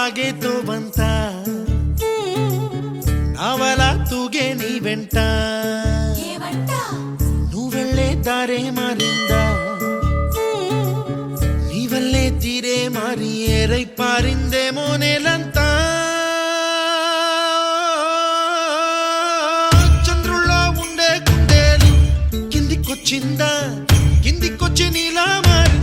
ಸಾಗೆ ತೋಬಂತ ನಾವಲ ತೂಗೆ ನೀ వెంట నువ్వెళ్ళే దారే మారిందా నీ వల్లే తీరే మారి ఏరై పారిందేమో నేలంతా చంద్రుల్లో ఉండే గుండెలు కిందికొచ్చిందా కిందికొచ్చి నీలా మారిందా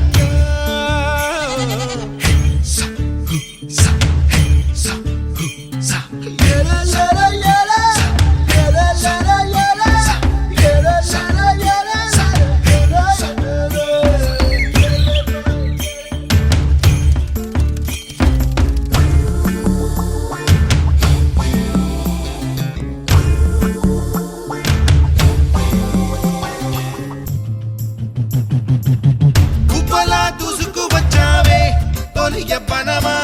పనమా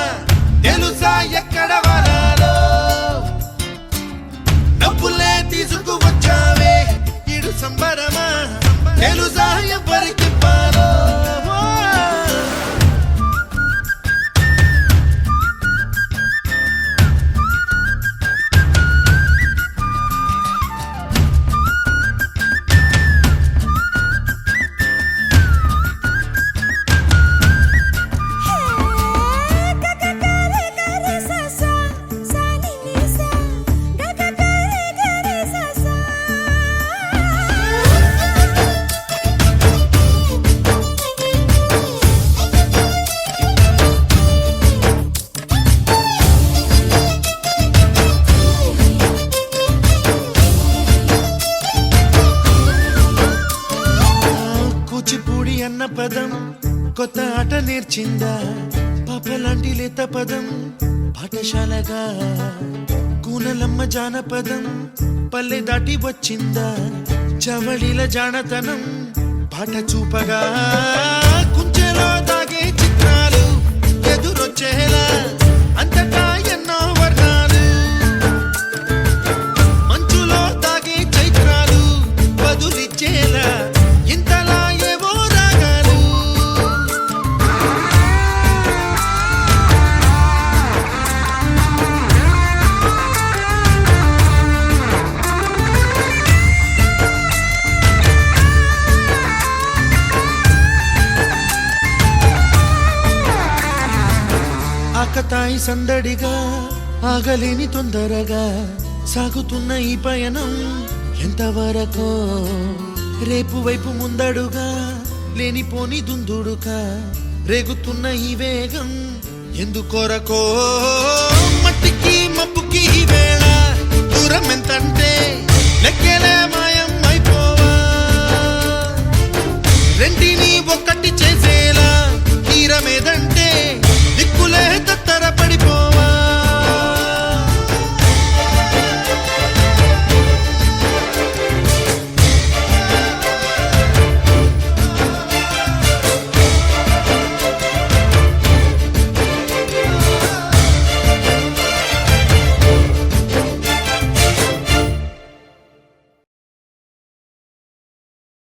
తెలుసా ఎక్కడ వరాలో డబ్బులే తీసుకువచ్చావే ఇడు సంబరమా తెలుసా ఎవరికి పాలో అన్న పదం కొత్త ఆట నేర్చిందా పాపలాంటి లేత పదం పాఠశాలగా కూనలమ్మ జానపదం పల్లె దాటి వచ్చిందా చవళిల జానతనం పాట చూపగా కుంచెలో దాగే చిత్రాలు ఎదురొచ్చేలా అంతటా ఎన్నో వర్ణాలు మంచులో దాగే చైత్రాలు బదులిచ్చేలా ఇంతలా ఆకతాయి సందడిగా ఆగలేని తొందరగా సాగుతున్న ఈ పయనం ఎంతవరకో రేపు వైపు ముందడుగా లేనిపోని దుందుడుగా రేగుతున్న ఈ వేగం ఎందుకొరకో మట్టికి మబ్బుకి ఈ వేళ